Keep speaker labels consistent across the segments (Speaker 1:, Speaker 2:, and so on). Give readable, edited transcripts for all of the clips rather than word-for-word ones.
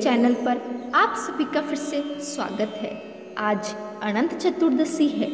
Speaker 1: Channel पर आप सभी का फिर से स्वागत है। आज अनंत चतुर्दशी है।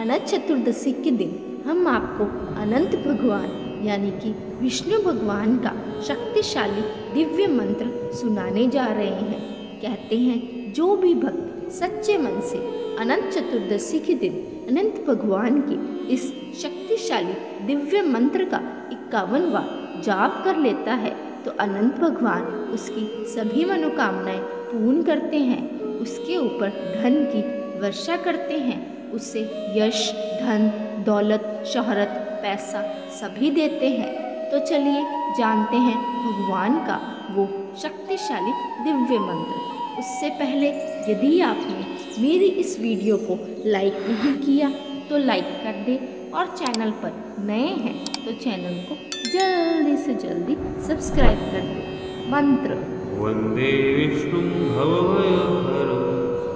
Speaker 1: अनंत चतुर्दशी के दिन हम आपको अनंत भगवान यानी कि विष्णु भगवान का शक्तिशाली दिव्य मंत्र सुनाने जा रहे हैं। कहते हैं जो भी भक्त सच्चे मन से अनंत चतुर्दशी के दिन अनंत भगवान के इस शक्तिशाली दिव्य मंत्र का 51 बार जाप कर लेता है तो अनंत भगवान उसकी सभी मनोकामनाएं पूर्ण करते हैं, उसके ऊपर धन की वर्षा करते हैं, उसे यश, धन, दौलत, शोहरत, पैसा सभी देते हैं। तो चलिए जानते हैं भगवान का वो शक्तिशाली दिव्य मंत्र। उससे पहले यदि आपने मेरी इस वीडियो को लाइक नहीं किया तो लाइक कर दें और चैनल पर नए हैं तो चैनल को जल्दी से जल्दी सब्सक्राइब कर दें। मंत्र
Speaker 2: वंदे विष्णु भवभयहरं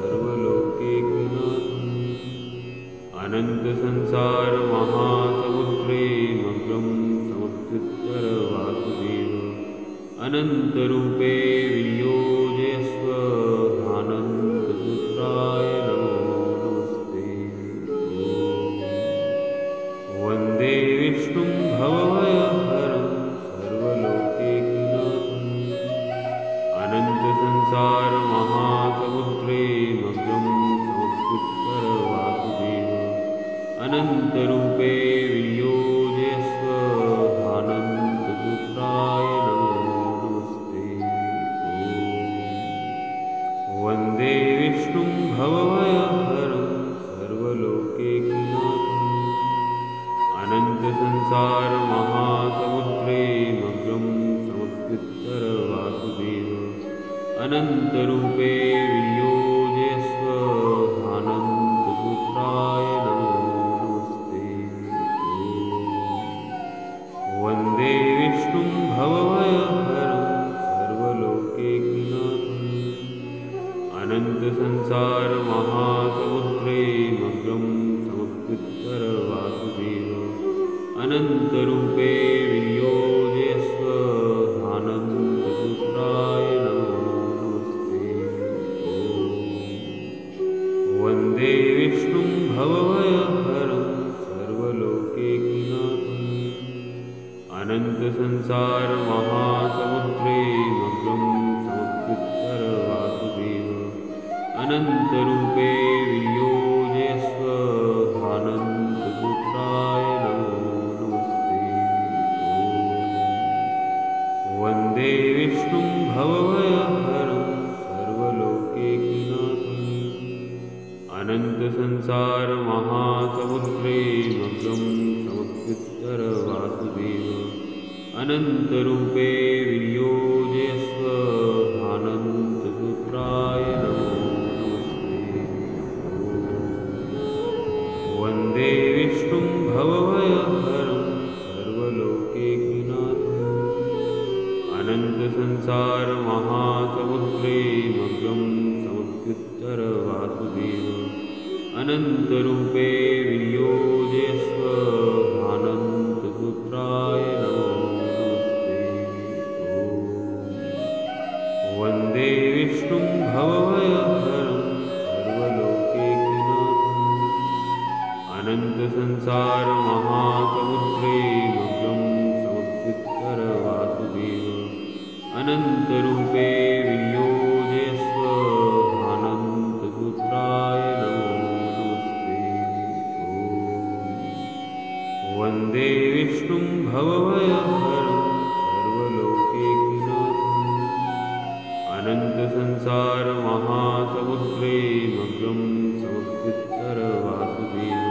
Speaker 2: सर्वलोकैकनाथं अनंत संसार महासमुद्रे मग्नं समुद्रतर वासुदेव अनंत रूपे विनियोजयस्व आनंद सूत्राय नमो नमस्ते। वंदे विष्णु भवभयहरं सर्वलोकैकनाथं अनंत संसार महासमुद्रे मग्नं समुद्रतर वासुदेव अनंत रूपे विनियोजयस्व आनंद सूत्राय नमो नमस्ते। वंदे विष्णु भवभयहरं सर्वलोकैकनाथं अनंत संसार महासमुद्रे मग्नं समुद्रतर वासुदेव अनंत रूपे विनियोजयस्व आनंद सूत्राय नमो नमस्ते। वंदे विष्णु भवभयहरं सर्वलोकैकनाथं अनंत संसार महासमुद्रे मग्नं समुद्रतर वासुदेव अनंत रूपे विनियोजयस्व आनंद सूत्राय नमो नमस्ते। वंदे विष्णु भवभयहरं सर्वलोकैकनाथं अनंत संसार महासमुद्रे मग्नं समुद्रतर वासुदेव अनंत रूपे विनियोजयस्व आनंद सूत्राय नमो नमस्ते। वंदे विष्णु भवभयहरं सर्वलोकैकनाथं अनंत संसार महासमुद्रे मग्नं समुद्रतर वासुदेव अनंत रूपे विनियोजयस्व आनंद सूत्राय नमो नमस्ते। वंदे विष्णु भवभयहरं सर्वलोकैकनाथं अनंत संसार महासमुद्रे मग्नं समुद्रतर वासुदेव अनंत रूपे विनियोजयस्व आनंद सूत्राय नमो नमस्ते। वंदे विष्णु भवभयहरं सर्वलोकैकनाथं अनंत संसार महासमुद्रे मग्नं समुद्रतर वासुदेव अनंत रूपे विनियोजयस्व आनंद सूत्राय नमो नमस्ते। वंदे विष्णु भवभयहरं सर्वलोकैकनाथं अनंत संसार महासमुद्रे मग्नं समुद्रतर वासुदेव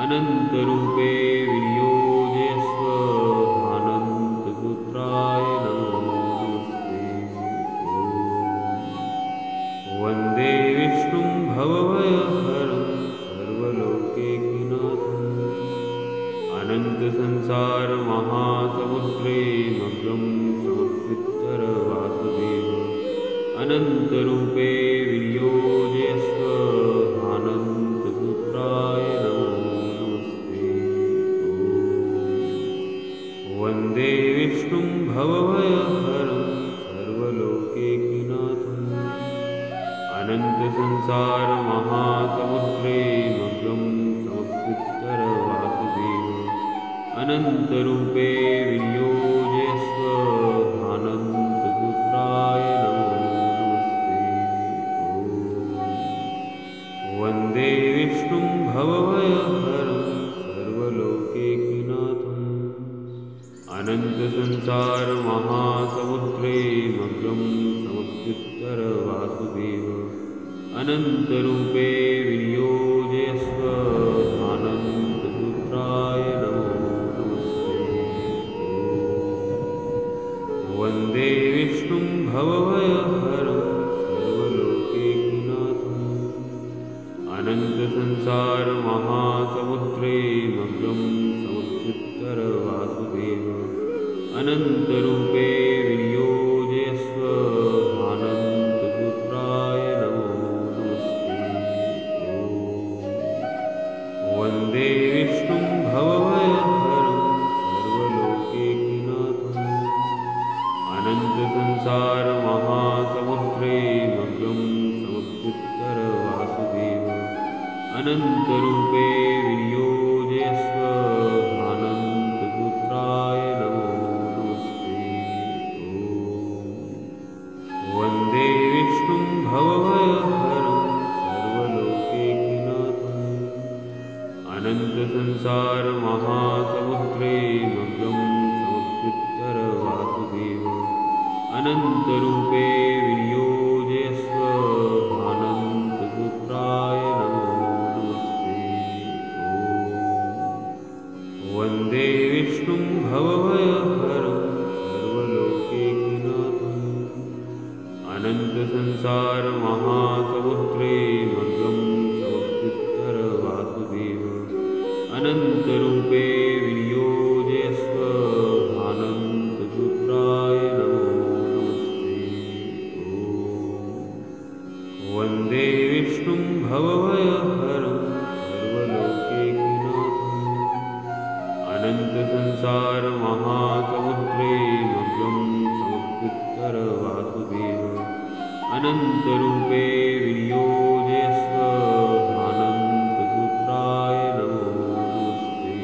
Speaker 2: अनंत रूपे विनियोजयस्व आनंद सूत्राय नमो नमस्ते। वंदे विष्णु भवभयहरं सर्वलोकैकनाथं अनंत संसार महासमुद्रे मग्नं समुद्रतर वासुदेव अनंत रूपे विनियोजयस्व आनंद सूत्राय नमो नमस्ते। वंदे विष्णु भवभयहरं सर्वलोकैकनाथं अनन्तसंसारमहासमुद्रे मग्नं समभृत्तरवासुदेव अनन्तरूपे विनियोजयस्व ध्यानन्तसूत्राय नमो नमस्ते। वन्दे विष्णुं भवभयहरं सर्वलोकैकनाथम् अनन्तसंसारमहासमुद्रे मग्नं समभृत्तरवासुदेव अनन्तरूपे विनियोजयस्व ध्यानन्तसूत्राय नमो नमस्ते। वन्दे विष्णुं भवभयहरं सर्वलोकैकनाथम् अनन्तसंसारमहासमुद्रे मग्नं समभृत्तरवासुदेव अनन्तरूपे विनियोजयस्व ध्यानन्तसूत्राय नमो नमस्ते। वन्दे विष्णुं भवभयहरं सर्वलोकैकनाथम् अनन्तसंसारमहासमुद्रे मग्नं समभृत्तरवासुदेव अनन्तरूपे विनियोजयस्व ध्यानन्तसूत्राय नमो नमस्ते। वन्दे विष्णुं भवभयहरं सर्वलोकैकनाथम् अनन्तसंसारमहासमुद्रे मग्नं समभृत्तरवासुदेव अनन्तरूपे विनियोजयस्व ध्यानन्तसूत्राय नमो नमस्ते। वन्दे विष्णुं भवभयहरं सर्वलोकैकनाथम् अनन्तसंसारमहासमुद्रे मग्नं समभृत्तरवासुदेव अनन्तरूपे विनियोजयस्व ध्यानन्तसूत्राय नमो नमस्ते। वन्दे विष्णुं भवभयहरं सर्वलोकैकनाथम् अनन्तसंसारमहासमुद्रे मग्नं समभृत्तरवासुदेव अनन्तरूपे विनियोजयस्व ध्यानन्तसूत्राय नमो नमस्ते।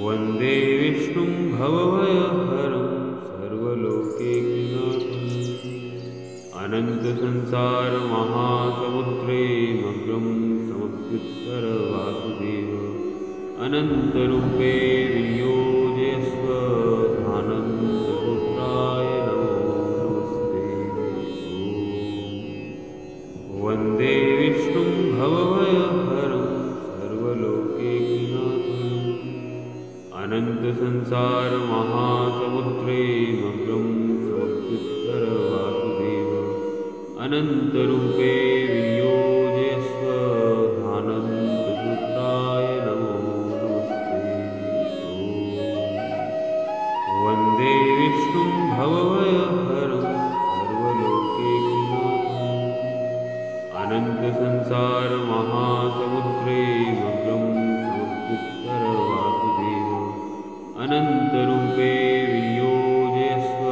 Speaker 2: वन्दे विष्णुं भवभयहरं सर्वलोकैकनाथम् अनन्तसंसारमहासमुद्रे मग्नं समभृत्तरवासुदेव अनन्तरूपे विनियोजयस्व ध्यानन्तसूत्राय नमो नमस्ते। वन्दे विष्णुं भवभयहरं सर्वलोकैकनाथम् अनन्तसंसारमहासमुद्रे मग्नं समभृत्तरवासुदेव अनन्तरूपे विनियोजयस्व ध्यानन्तसूत्राय नमो नमस्ते। वन्दे विष्णुं भवभयहरं सर्वलोकैकनाथम् अनन्तसंसारमहासमुद्रे मग्नं समभृत्तरवासुदेव अनन्तरूपे विनियोजयस्व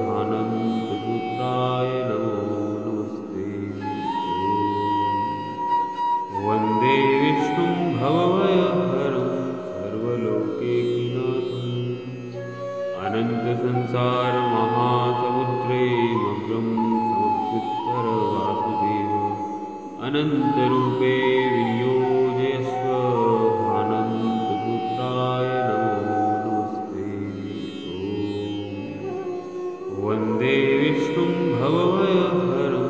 Speaker 2: ध्यानन्तसूत्राय नमो नमस्ते। वन्दे विष्णुं भवभयहरं सर्वलोकैकनाथम् अनन्तसंसारमहासमुद्रे मग्नं समभृत्तरवासुदेव अनन्तरूपे विनियोजयस्व ध्यानन्तसूत्राय नमो नमस्ते। वन्दे विष्णुं भवभयहरं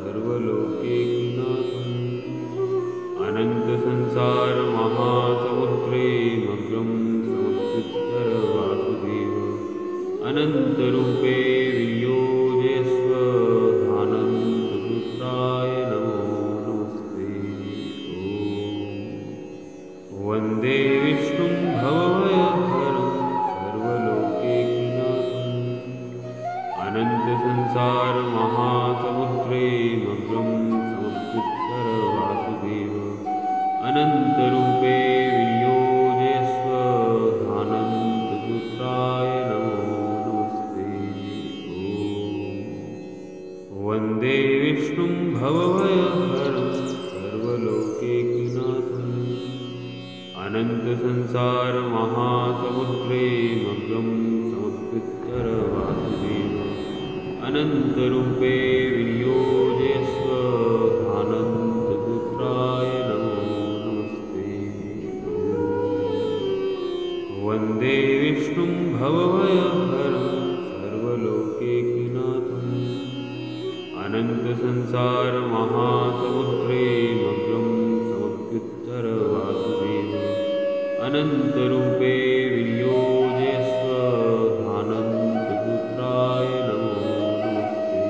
Speaker 2: सर्वलोकैकनाथम् अनन्तसंसारमहासमुद्रे मग्नं समभृत्तरवासुदेव अनन्तरूपे विनियोजयस्व ध्यानन्तसूत्राय नमो नमस्ते। वन्दे विष्णुं भवभयहरं सर्वलोकैकनाथम् अनन्तसंसारमहासमुद्रे मग्नं समुद्रवासुदेव अनन्तरूपे विनियोजयस्व अनन्तपुत्राय नमो नमस्ते। वन्दे विष्णुं भवभयहरं सर्वलोकैकनाथम् अनन्तसंसारमहासमुद्रे मग्नं समुद्रवासुदेव अनन्तरूपे विनियोजयस्व अनन्तपुत्राय नमो नमस्ते।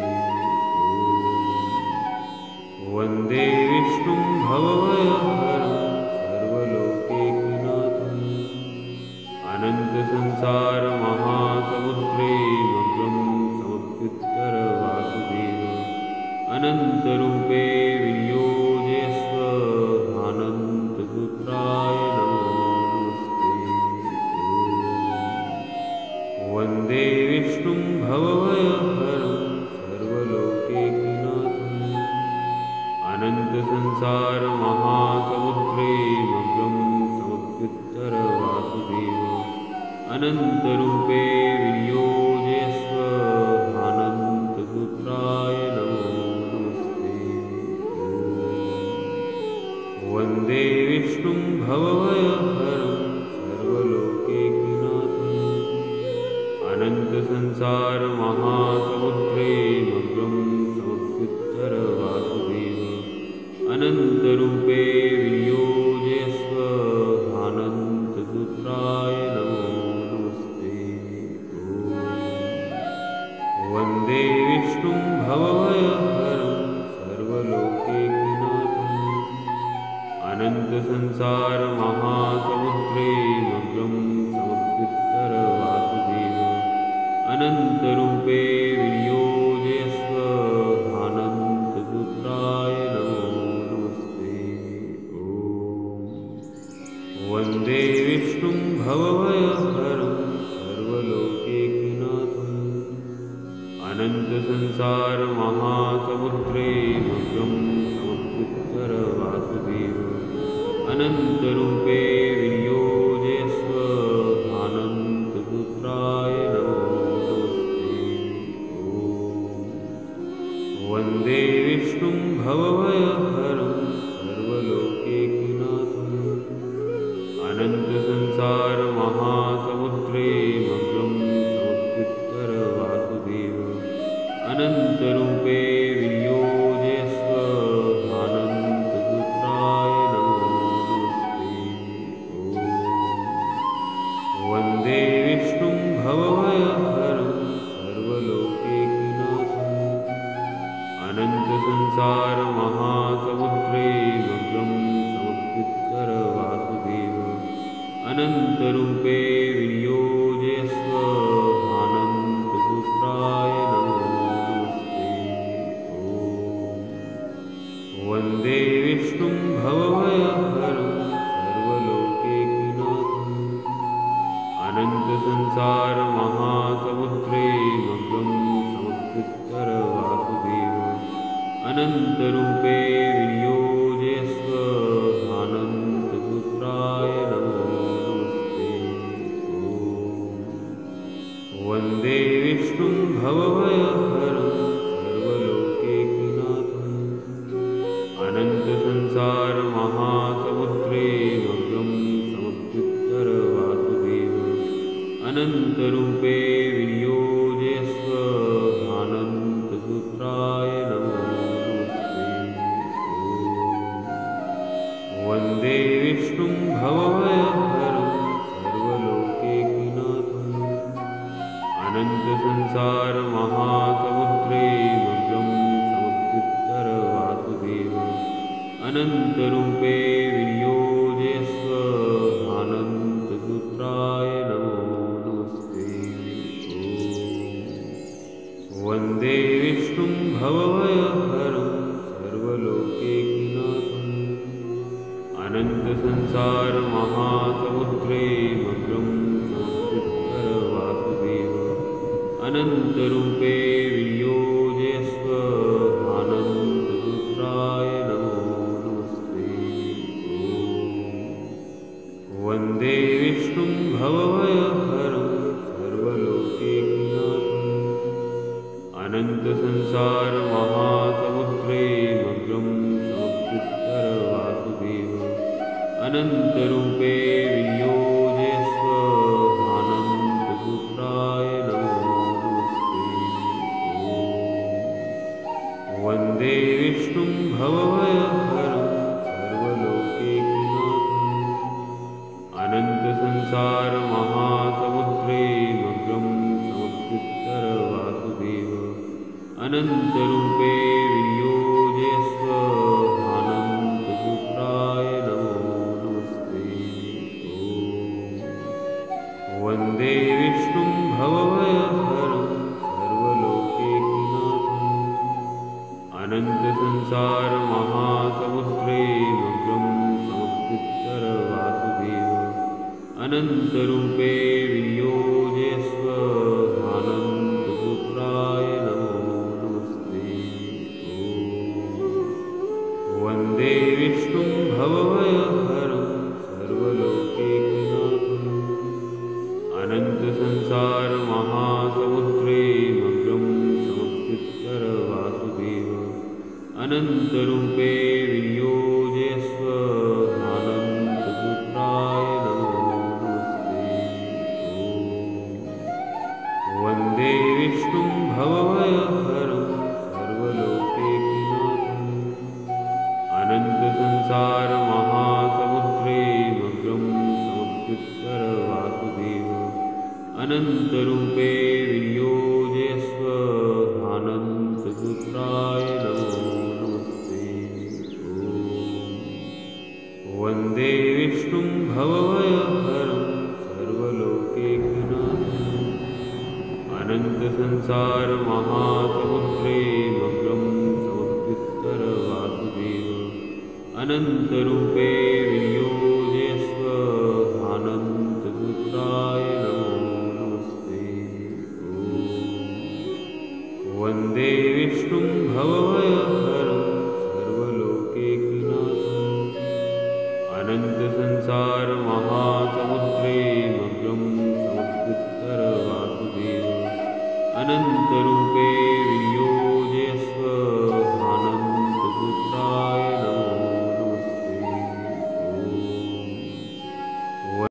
Speaker 2: वन्दे विष्णुं भवभयहरं सर्वलोकैकनाथम् अनन्तसंसारमहासमुद्रे मग्नं समुद्रवासुदेव अनन्तरूपे विनियोजयस्व अनन्तपुत्राय नमो नमस्ते। वन्दे विष्णुं भवभयहरं सर्वलोकैकनाथम् अनन्तसंसारमहासमुद्रे मग्नं समुद्रवासुदेव अनन्तरूपे विनियोजयस्व अनन्तपुत्राय नमो नमस्ते। वन्दे विष्णुं भवभयहरं सर्वलोकैकनाथम् अनन्तसंसारमहासमुद्रे मग्नं समुद्रवासुदेव अनन्तरूपे विनियोजयस्व अनन्तपुत्राय नमो नमस्ते। वन्दे विष्णुं भवभयहरं सर्वलोकैकनाथम् अनन्तसंसारमहासमुद्रे मग्नं समुद्रवासुदेव अनन्तरूपे विनियोजयस्व अनन्तपुत्राय नमो नमस्ते। वन्दे विष्णुं भवभयहरं सर्वलोकैकनाथम् अनन्तसंसारमहासमुद्रे मग्नं समुद्रवासुदेव अनन्तरूपे विनियोजयस्व अनन्तपुत्राय नमो नमस्ते। वन्दे विष्णुं भवभयहरं सर्वलोकैकनाथम् अनन्तसंसारमहासमुद्रे मग्नं समुद्रवासुदेव अनन्तरूपे विनियोजयस्व अनन्तपुत्राय नमो नमस्ते। वन्दे विष्णुं भवभयहरं सर्वलोकैकनाथम् अनन्तसंसारमहासमुद्रे मग्नं समुद्रवासुदेव अनन्तरूपे विनियोजयस्व अनन्तपुत्राय नमो नमस्ते। वन्दे विष्णुं भवभयहरं सर्वलोकैकनाथम् अनन्तसंसारमहासमुद्रे मग्नं समुद्रवासुदेव अनन्तरूपे विनियोजयस्व अनन्तपुत्राय नमो नमस्ते। वन्दे विष्णुं भवभयहरं सर्वलोकैकनाथम् अनन्तसंसारमहासमुद्रे मग्नं समुद्रवासुदेव अनन्तरूपे विनियोजयस्व अनन्तपुत्राय नमो नमस्ते। वन्दे विष्णुं भवभयहरं सर्वलोकैकनाथम् अनन्तसंसारमहासमुद्रे मग्नं समुद्रवासुदेव अनन्तरूपे विनियोजयस्व अनन्तपुत्राय नमो नमस्ते। वन्दे विष्णुं भवभयहरं सर्वलोकैकनाथम् अनन्तसंसारमहासमुद्रे मग्नं समुद्रवासुदेव अनन्तरूपे विनियोजयस्व विष्णुं भवभयहरं सर्वलोकैकनाथम् अनन्तसंसारमहासमुद्रे मग्नं समुद्युत्तरवासुदेव अनन्तरूपे विनियोजयस्व अनन्तपुत्राय नमो नमस्ते। ॐ वन्दे विष्णुं भवभयहरं सर्वलोकैकनाथम् अनन्तसंसारमहासमुद्रे मग्नं समुद्युत्तरवासुदेव अनन्तरूपे विनियोजयस्व अनन्तपुत्राय नमो नमस्ते। ॐ वन्दे विष्णुं भवभयहरं सर्वलोकैकनाथम् अनन्तसंसारमहासमुद्रे मग्नं समुद्युत्तरवासुदेव अनन्तरूपे विनियोजयस्व अनन्तपुत्राय नमो नमस्ते। ॐ वन्दे विष्णुं भवभयहरं सर्वलोकैकनाथम् अनन्तसंसारमहासमुद्रे मग्नं समुद्युत्तरवासुदेव अनन्तरूपे विनियोजयस्व अनन्तपुत्राय नमो नमस्ते। ॐ वन्दे विष्णुं भवभयहरं सर्वलोकैकनाथम् अनन्तसंसारमहासमुद्रे मग्नं समुद्युत्तरवासुदेव अनन्तरूपे